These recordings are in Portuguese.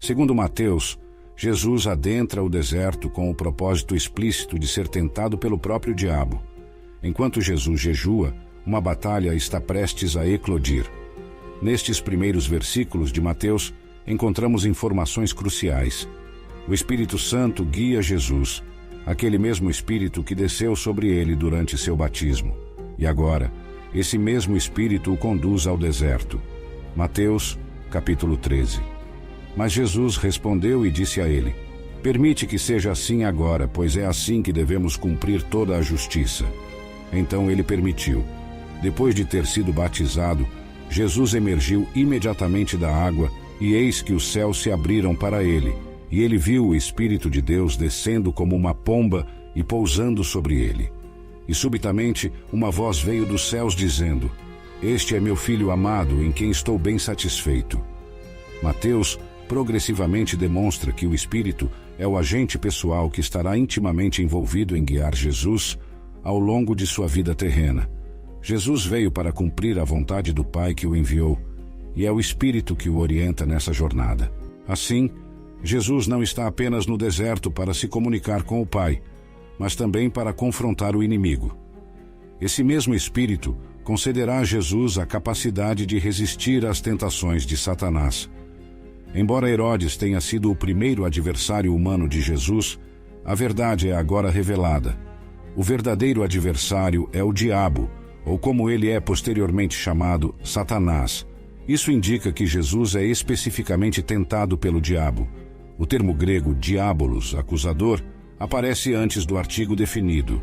Segundo Mateus, Jesus adentra o deserto com o propósito explícito de ser tentado pelo próprio diabo. Enquanto Jesus jejua, uma batalha está prestes a eclodir. Nestes primeiros versículos de Mateus, encontramos informações cruciais. O Espírito Santo guia Jesus, aquele mesmo Espírito que desceu sobre ele durante seu batismo. E agora, esse mesmo Espírito o conduz ao deserto. Mateus, capítulo 13. Mas Jesus respondeu e disse a ele: permite que seja assim agora, pois é assim que devemos cumprir toda a justiça. Então ele permitiu. Depois de ter sido batizado, Jesus emergiu imediatamente da água, e eis que os céus se abriram para ele, e ele viu o Espírito de Deus descendo como uma pomba e pousando sobre ele. E subitamente uma voz veio dos céus dizendo: este é meu Filho amado, em quem estou bem satisfeito. Mateus progressivamente demonstra que o Espírito é o agente pessoal que estará intimamente envolvido em guiar Jesus ao longo de sua vida terrena. Jesus veio para cumprir a vontade do Pai que o enviou, e é o Espírito que o orienta nessa jornada. Assim, Jesus não está apenas no deserto para se comunicar com o Pai, mas também para confrontar o inimigo. Esse mesmo Espírito concederá a Jesus a capacidade de resistir às tentações de Satanás. Embora Herodes tenha sido o primeiro adversário humano de Jesus, a verdade é agora revelada. O verdadeiro adversário é o diabo, ou como ele é posteriormente chamado, Satanás. Isso indica que Jesus é especificamente tentado pelo diabo. O termo grego diabolos, acusador, aparece antes do artigo definido.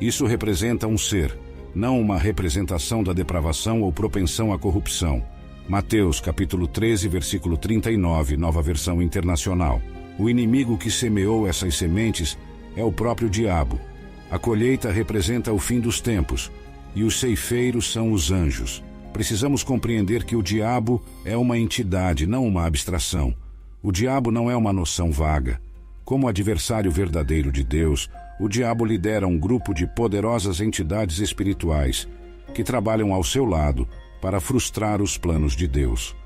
Isso representa um ser, não uma representação da depravação ou propensão à corrupção. Mateus capítulo 13, versículo 39, Nova Versão Internacional. O inimigo que semeou essas sementes é o próprio diabo. A colheita representa o fim dos tempos, e os ceifeiros são os anjos. Precisamos compreender que o diabo é uma entidade, não uma abstração. O diabo não é uma noção vaga. Como adversário verdadeiro de Deus, o diabo lidera um grupo de poderosas entidades espirituais que trabalham ao seu lado para frustrar os planos de Deus.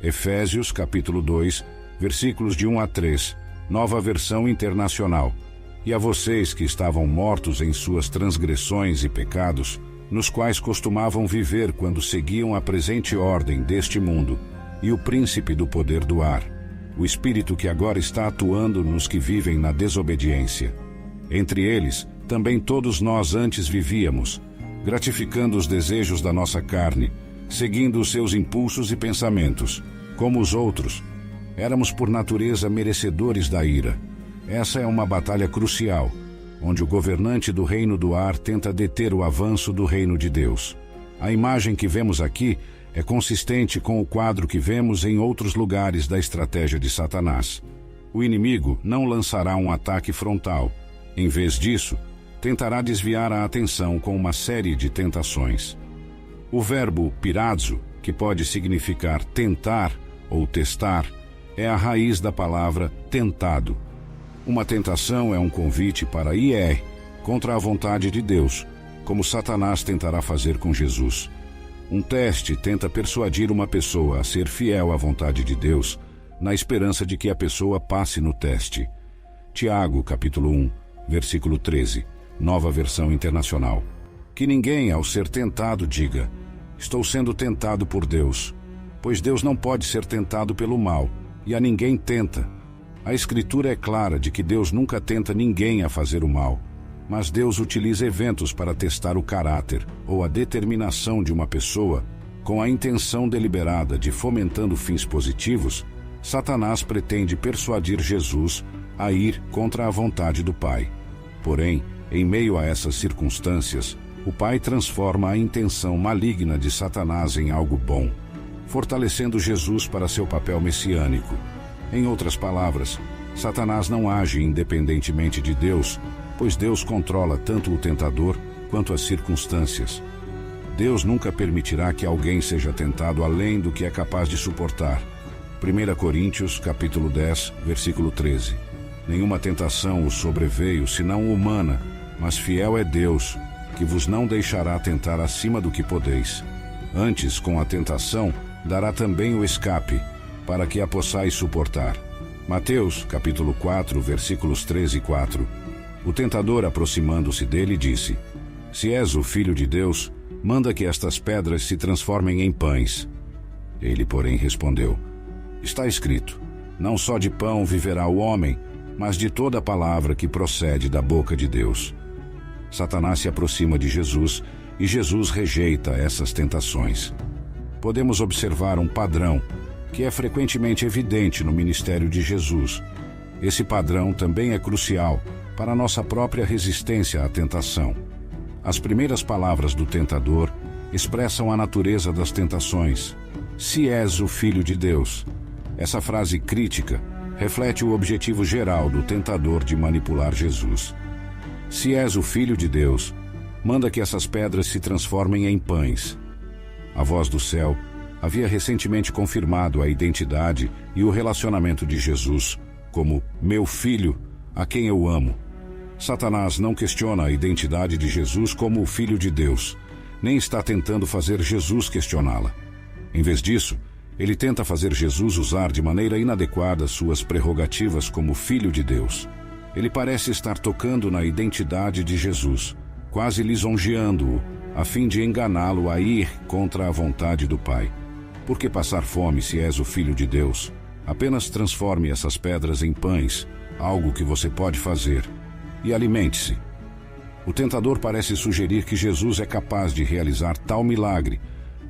Efésios, capítulo 2, versículos de 1 a 3, Nova Versão Internacional. E a vocês que estavam mortos em suas transgressões e pecados, nos quais costumavam viver quando seguiam a presente ordem deste mundo e o príncipe do poder do ar, o espírito que agora está atuando nos que vivem na desobediência. Entre eles, também todos nós antes vivíamos, gratificando os desejos da nossa carne, seguindo os seus impulsos e pensamentos. Como os outros, éramos por natureza merecedores da ira. Essa é uma batalha crucial, onde o governante do reino do ar tenta deter o avanço do reino de Deus. A imagem que vemos aqui é consistente com o quadro que vemos em outros lugares da estratégia de Satanás. O inimigo não lançará um ataque frontal. Em vez disso, tentará desviar a atenção com uma série de tentações. O verbo pirazo, que pode significar tentar ou testar, é a raiz da palavra tentado. Uma tentação é um convite para ir contra a vontade de Deus, como Satanás tentará fazer com Jesus. Um teste tenta persuadir uma pessoa a ser fiel à vontade de Deus, na esperança de que a pessoa passe no teste. Tiago, capítulo 1, versículo 13, Nova Versão Internacional. Que ninguém, ao ser tentado, diga: estou sendo tentado por Deus, pois Deus não pode ser tentado pelo mal, e a ninguém tenta. A Escritura é clara de que Deus nunca tenta ninguém a fazer o mal, mas Deus utiliza eventos para testar o caráter ou a determinação de uma pessoa com a intenção deliberada de, fomentando fins positivos, Satanás pretende persuadir Jesus a ir contra a vontade do Pai. Porém, em meio a essas circunstâncias, o Pai transforma a intenção maligna de Satanás em algo bom, fortalecendo Jesus para seu papel messiânico. Em outras palavras, Satanás não age independentemente de Deus, pois Deus controla tanto o tentador quanto as circunstâncias. Deus nunca permitirá que alguém seja tentado além do que é capaz de suportar. 1 Coríntios, capítulo 10, versículo 13. Nenhuma tentação os sobreveio, senão humana, mas fiel é Deus, que vos não deixará tentar acima do que podeis. Antes, com a tentação, dará também o escape, para que a possais suportar. Mateus, capítulo 4, versículos 3 e 4. O tentador, aproximando-se dele, disse: Se és o Filho de Deus, manda que estas pedras se transformem em pães. Ele, porém, respondeu: Está escrito: Não só de pão viverá o homem, mas de toda a palavra que procede da boca de Deus. Satanás se aproxima de Jesus e Jesus rejeita essas tentações. Podemos observar um padrão que é frequentemente evidente no ministério de Jesus. Esse padrão também é crucial para a nossa própria resistência à tentação. As primeiras palavras do tentador expressam a natureza das tentações. Se és o Filho de Deus. Essa frase crítica reflete o objetivo geral do tentador de manipular Jesus. Se és o Filho de Deus, manda que essas pedras se transformem em pães. A voz do céu havia recentemente confirmado a identidade e o relacionamento de Jesus como meu filho, a quem eu amo. Satanás não questiona a identidade de Jesus como o Filho de Deus, nem está tentando fazer Jesus questioná-la. Em vez disso, ele tenta fazer Jesus usar de maneira inadequada suas prerrogativas como Filho de Deus. Ele parece estar tocando na identidade de Jesus, quase lisonjeando-o, a fim de enganá-lo a ir contra a vontade do Pai. Por que passar fome se és o Filho de Deus? Apenas transforme essas pedras em pães, algo que você pode fazer, e alimente-se. O tentador parece sugerir que Jesus é capaz de realizar tal milagre,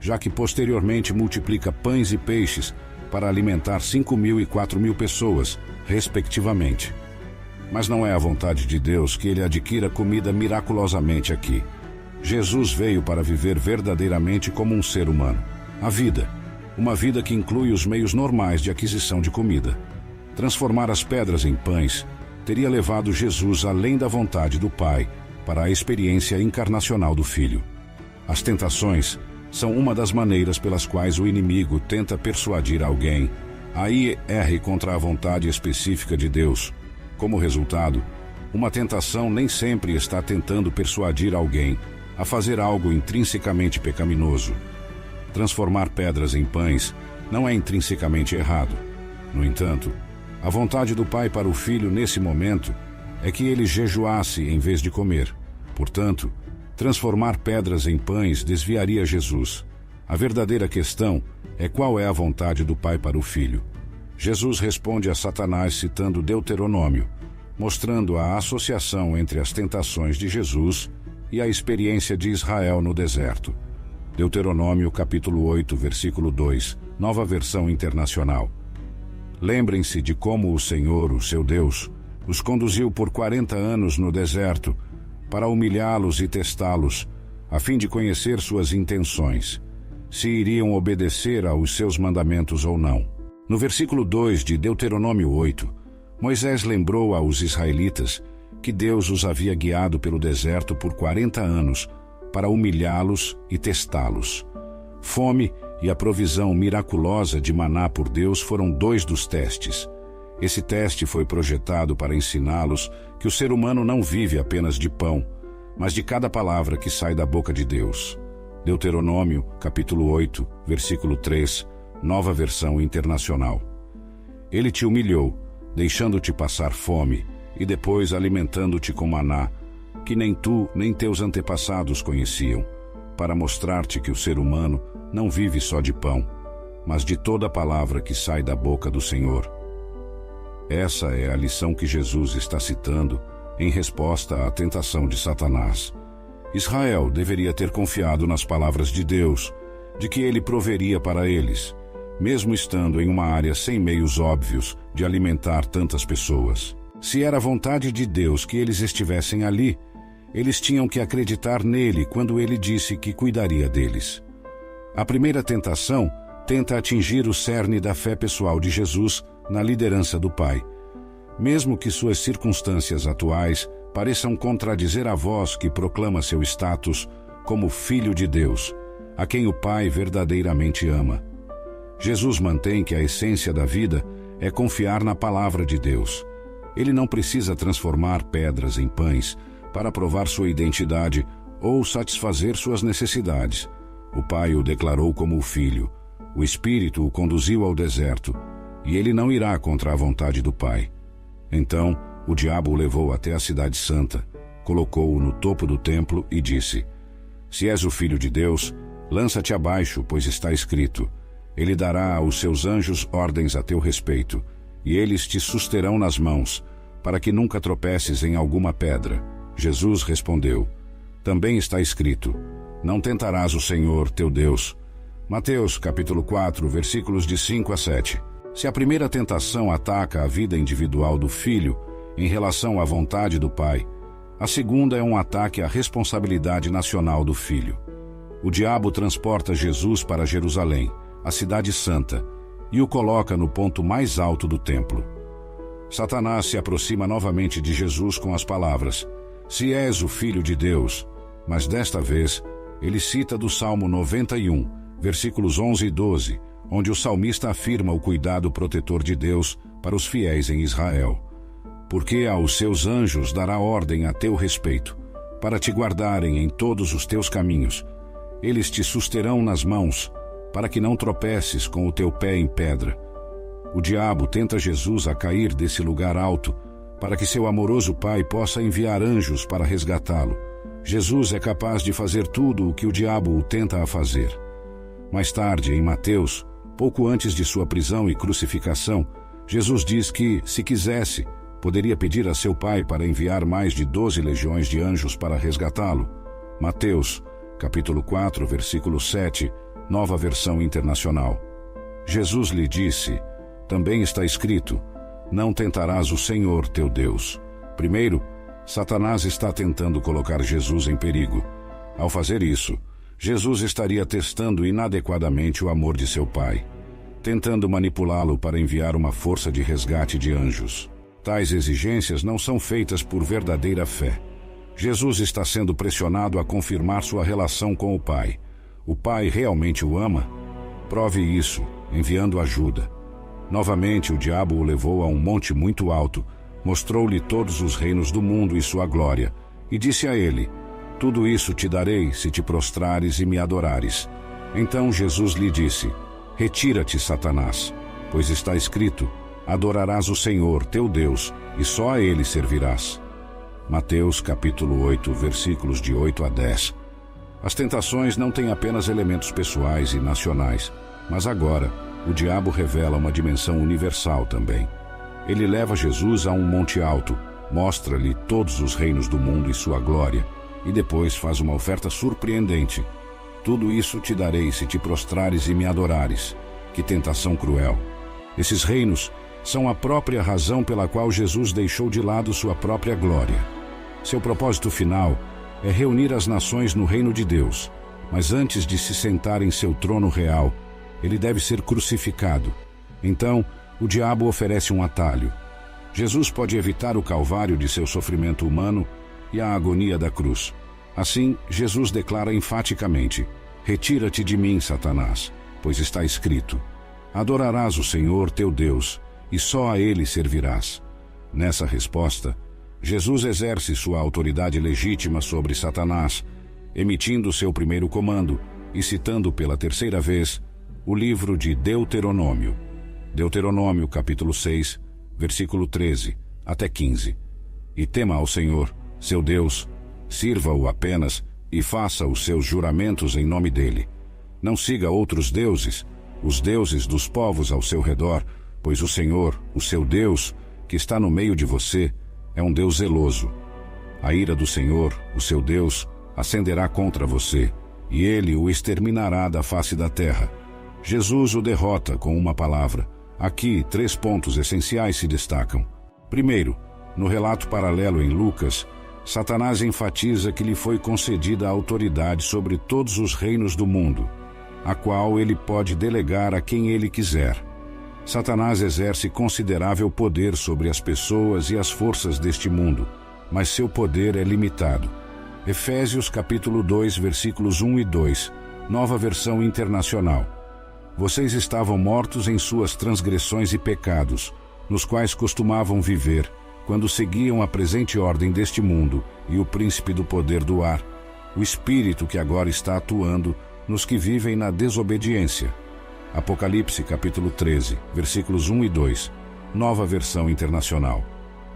já que posteriormente multiplica pães e peixes para alimentar 5.000 e 4.000 pessoas, respectivamente. Mas não é a vontade de Deus que ele adquira comida miraculosamente aqui. Jesus veio para viver verdadeiramente como um ser humano. A vida, uma vida que inclui os meios normais de aquisição de comida. Transformar as pedras em pães teria levado Jesus além da vontade do Pai para a experiência encarnacional do Filho. As tentações são uma das maneiras pelas quais o inimigo tenta persuadir alguém a ir contra a vontade específica de Deus. Como resultado, uma tentação nem sempre está tentando persuadir alguém a fazer algo intrinsecamente pecaminoso. Transformar pedras em pães não é intrinsecamente errado. No entanto, a vontade do Pai para o Filho nesse momento é que ele jejuasse em vez de comer. Portanto, transformar pedras em pães desviaria Jesus. A verdadeira questão é qual é a vontade do Pai para o Filho. Jesus responde a Satanás citando Deuteronômio, mostrando a associação entre as tentações de Jesus e a experiência de Israel no deserto. Deuteronômio capítulo 8, versículo 2, Nova Versão Internacional. Lembrem-se de como o Senhor, o seu Deus, os conduziu por 40 anos no deserto para humilhá-los e testá-los, a fim de conhecer suas intenções, se iriam obedecer aos seus mandamentos ou não. No versículo 2 de Deuteronômio 8, Moisés lembrou aos israelitas que Deus os havia guiado pelo deserto por 40 anos para humilhá-los e testá-los. Fome e a provisão miraculosa de maná por Deus foram 2 dos testes. Esse teste foi projetado para ensiná-los que o ser humano não vive apenas de pão, mas de cada palavra que sai da boca de Deus. Deuteronômio, capítulo 8, versículo 3, Nova Versão Internacional. Ele te humilhou, deixando-te passar fome, e depois alimentando-te com maná, que nem tu nem teus antepassados conheciam, para mostrar-te que o ser humano não vive só de pão, mas de toda a palavra que sai da boca do Senhor. Essa é a lição que Jesus está citando em resposta à tentação de Satanás. Israel deveria ter confiado nas palavras de Deus, de que ele proveria para eles, mesmo estando em uma área sem meios óbvios de alimentar tantas pessoas. Se era a vontade de Deus que eles estivessem ali, eles tinham que acreditar nele quando ele disse que cuidaria deles. A primeira tentação tenta atingir o cerne da fé pessoal de Jesus na liderança do Pai. Mesmo que suas circunstâncias atuais pareçam contradizer a voz que proclama seu status como Filho de Deus, a quem o Pai verdadeiramente ama. Jesus mantém que a essência da vida é confiar na palavra de Deus. Ele não precisa transformar pedras em pães para provar sua identidade ou satisfazer suas necessidades. O Pai o declarou como o Filho. O Espírito o conduziu ao deserto. e ele não irá contra a vontade do Pai. Então o diabo o levou até a cidade santa, colocou-o no topo do templo e disse: Se és o Filho de Deus, lança-te abaixo, pois está escrito: Ele dará aos seus anjos ordens a teu respeito, e eles te susterão nas mãos, para que nunca tropeces em alguma pedra. Jesus respondeu: Também está escrito: Não tentarás o Senhor, teu Deus. Mateus capítulo 4, versículos de 5 a 7. Se a primeira tentação ataca a vida individual do filho em relação à vontade do pai, a segunda é um ataque à responsabilidade nacional do filho. O diabo transporta Jesus para Jerusalém, a cidade santa, e o coloca no ponto mais alto do templo. Satanás se aproxima novamente de Jesus com as palavras: Se és o Filho de Deus, mas desta vez ele cita do Salmo 91, versículos 11 e 12, onde o salmista afirma o cuidado protetor de Deus para os fiéis em Israel. Porque aos seus anjos dará ordem a teu respeito, para te guardarem em todos os teus caminhos. Eles te susterão nas mãos, para que não tropeces com o teu pé em pedra. O diabo tenta Jesus a cair desse lugar alto, para que seu amoroso Pai possa enviar anjos para resgatá-lo. Jesus é capaz de fazer tudo o que o diabo o tenta a fazer. Mais tarde, em Mateus, pouco antes de sua prisão e crucificação, Jesus diz que, se quisesse, poderia pedir a seu Pai para enviar mais de 12 legiões de anjos para resgatá-lo. Mateus, capítulo 4, versículo 7, Nova Versão Internacional. Jesus lhe disse: Também está escrito: Não tentarás o Senhor, teu Deus. Primeiro, Satanás está tentando colocar Jesus em perigo. Ao fazer isso, Jesus estaria testando inadequadamente o amor de seu Pai, tentando manipulá-lo para enviar uma força de resgate de anjos. Tais exigências não são feitas por verdadeira fé. Jesus está sendo pressionado a confirmar sua relação com o Pai. O Pai realmente o ama? Prove isso, enviando ajuda. Novamente, o diabo o levou a um monte muito alto, mostrou-lhe todos os reinos do mundo e sua glória, e disse a ele: Tudo isso te darei se te prostrares e me adorares. Então Jesus lhe disse: Retira-te, Satanás, pois está escrito: Adorarás o Senhor, teu Deus, e só a Ele servirás. Mateus capítulo 8, versículos de 8 a 10. As tentações não têm apenas elementos pessoais e nacionais, mas agora o diabo revela uma dimensão universal também. Ele leva Jesus a um monte alto, mostra-lhe todos os reinos do mundo e sua glória, e depois faz uma oferta surpreendente: Tudo isso te darei se te prostrares e me adorares. Que tentação cruel! Esses reinos são a própria razão pela qual Jesus deixou de lado sua própria glória. Seu propósito final é reunir as nações no reino de Deus, mas antes de se sentar em seu trono real, ele deve ser crucificado. Então, o diabo oferece um atalho. Jesus pode evitar o calvário de seu sofrimento humano e a agonia da cruz. Assim, Jesus declara enfaticamente: Retira-te de mim, Satanás, pois está escrito: Adorarás o Senhor teu Deus, e só a Ele servirás. Nessa resposta, Jesus exerce sua autoridade legítima sobre Satanás, emitindo seu primeiro comando e citando pela terceira vez o livro de Deuteronômio. Deuteronômio capítulo 6, versículo 13 até 15. E tema ao Senhor, seu Deus, sirva-o apenas e faça os seus juramentos em nome dele. Não siga outros deuses, os deuses dos povos ao seu redor, pois o Senhor, o seu Deus, que está no meio de você, é um Deus zeloso. A ira do Senhor, o seu Deus, acenderá contra você, e ele o exterminará da face da terra. Jesus o derrota com uma palavra. Aqui, 3 pontos essenciais se destacam. Primeiro, no relato paralelo em Lucas, Satanás enfatiza que lhe foi concedida a autoridade sobre todos os reinos do mundo, a qual ele pode delegar a quem ele quiser. Satanás exerce considerável poder sobre as pessoas e as forças deste mundo, mas seu poder é limitado. Efésios capítulo 2, versículos 1 e 2, Nova Versão Internacional. Vocês estavam mortos em suas transgressões e pecados, nos quais costumavam viver, quando seguiam a presente ordem deste mundo e o príncipe do poder do ar, o espírito que agora está atuando nos que vivem na desobediência. Apocalipse capítulo 13, versículos 1 e 2, Nova Versão Internacional.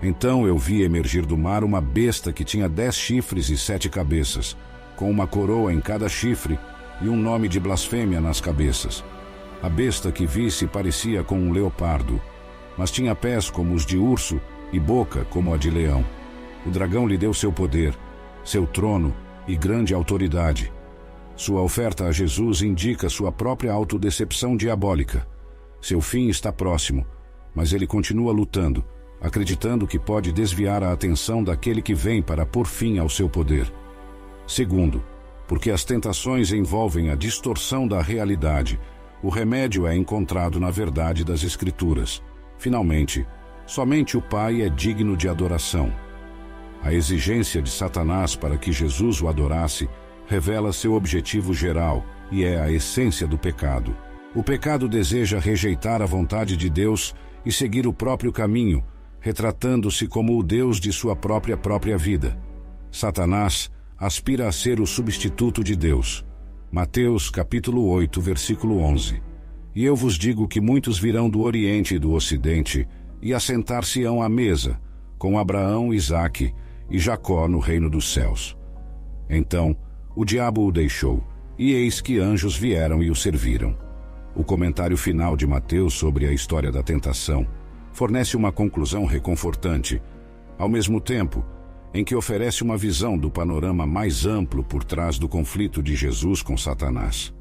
Então eu vi emergir do mar uma besta que tinha 10 chifres e 7 cabeças, com uma coroa em cada chifre e um nome de blasfêmia nas cabeças. A besta que vi se parecia com um leopardo, mas tinha pés como os de urso e boca como a de leão. O dragão lhe deu seu poder, seu trono e grande autoridade. Sua oferta a Jesus indica sua própria autodecepção diabólica. Seu fim está próximo, mas ele continua lutando, acreditando que pode desviar a atenção daquele que vem para pôr fim ao seu poder. Segundo, porque as tentações envolvem a distorção da realidade, o remédio é encontrado na verdade das Escrituras. Finalmente, somente o Pai é digno de adoração. A exigência de Satanás para que Jesus o adorasse revela seu objetivo geral e é a essência do pecado. O pecado deseja rejeitar a vontade de Deus e seguir o próprio caminho, retratando-se como o Deus de sua própria vida. Satanás aspira a ser o substituto de Deus. Mateus capítulo 8, versículo 11. E eu vos digo que muitos virão do Oriente e do Ocidente e assentar-se-ão à mesa, com Abraão, Isaque e Jacó no reino dos céus. Então o diabo o deixou, e eis que anjos vieram e o serviram. O comentário final de Mateus sobre a história da tentação fornece uma conclusão reconfortante, ao mesmo tempo em que oferece uma visão do panorama mais amplo por trás do conflito de Jesus com Satanás.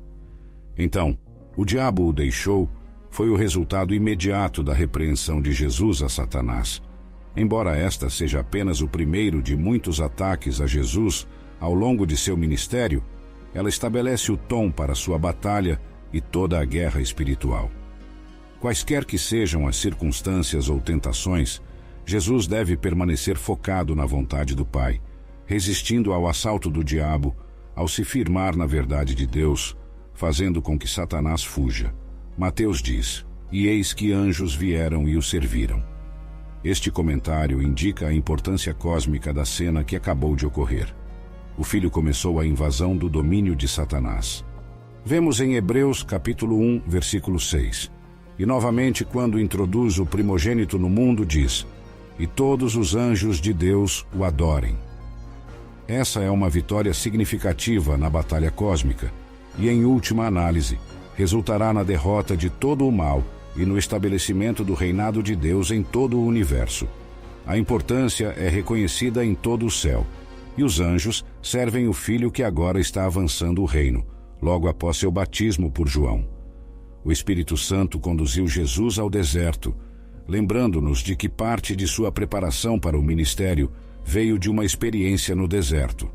Então, o diabo o deixou foi o resultado imediato da repreensão de Jesus a Satanás. Embora esta seja apenas o primeiro de muitos ataques a Jesus ao longo de seu ministério, ela estabelece o tom para sua batalha e toda a guerra espiritual. Quaisquer que sejam as circunstâncias ou tentações, Jesus deve permanecer focado na vontade do Pai, resistindo ao assalto do diabo, ao se firmar na verdade de Deus, fazendo com que Satanás fuja. Mateus diz: "E eis que anjos vieram e o serviram." Este comentário indica a importância cósmica da cena que acabou de ocorrer. O Filho começou a invasão do domínio de Satanás. Vemos em Hebreus capítulo 1, versículo 6. E novamente, quando introduz o primogênito no mundo, diz: "E todos os anjos de Deus o adorem." Essa é uma vitória significativa na batalha cósmica e, em última análise, resultará na derrota de todo o mal e no estabelecimento do reinado de Deus em todo o universo. A importância é reconhecida em todo o céu, e os anjos servem o Filho que agora está avançando o reino, logo após seu batismo por João. O Espírito Santo conduziu Jesus ao deserto, lembrando-nos de que parte de sua preparação para o ministério veio de uma experiência no deserto.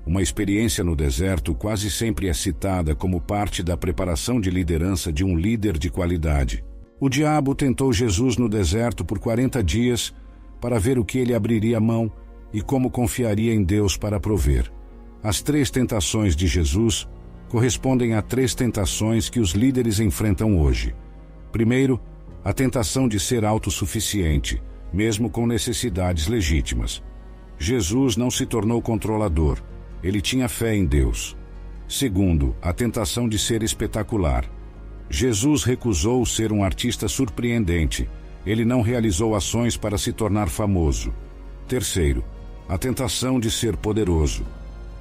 Uma experiência no deserto quase sempre é citada como parte da preparação de liderança de um líder de qualidade. O diabo tentou Jesus no deserto por 40 dias para ver o que ele abriria mão e como confiaria em Deus para prover. As 3 tentações de Jesus correspondem a 3 tentações que os líderes enfrentam hoje. Primeiro, a tentação de ser autossuficiente, mesmo com necessidades legítimas. Jesus não se tornou controlador, ele tinha fé em Deus. Segundo, a tentação de ser espetacular. Jesus recusou ser um artista surpreendente, ele não realizou ações para se tornar famoso. Terceiro, a tentação de ser poderoso.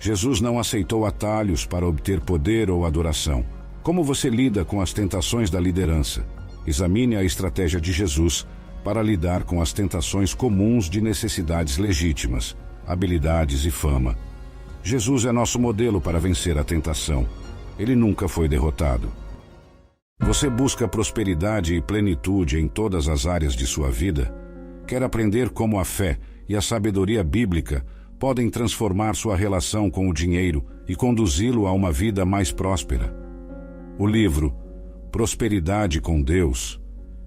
Jesus não aceitou atalhos para obter poder ou adoração. Como você lida com as tentações da liderança? Examine a estratégia de Jesus para lidar com as tentações comuns de necessidades legítimas, habilidades e fama. Jesus é nosso modelo para vencer a tentação. Ele nunca foi derrotado. Você busca prosperidade e plenitude em todas as áreas de sua vida? Quer aprender como a fé e a sabedoria bíblica podem transformar sua relação com o dinheiro e conduzi-lo a uma vida mais próspera? O livro Prosperidade com Deus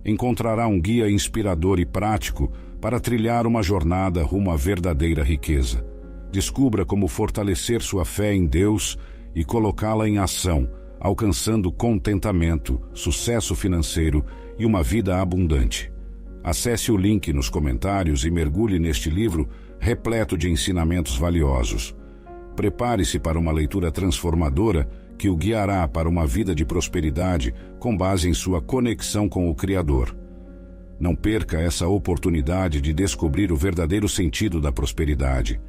encontrará um guia inspirador e prático para trilhar uma jornada rumo à verdadeira riqueza. Descubra como fortalecer sua fé em Deus e colocá-la em ação, alcançando contentamento, sucesso financeiro e uma vida abundante. Acesse o link nos comentários e mergulhe neste livro repleto de ensinamentos valiosos. Prepare-se para uma leitura transformadora que o guiará para uma vida de prosperidade com base em sua conexão com o Criador. Não perca essa oportunidade de descobrir o verdadeiro sentido da prosperidade.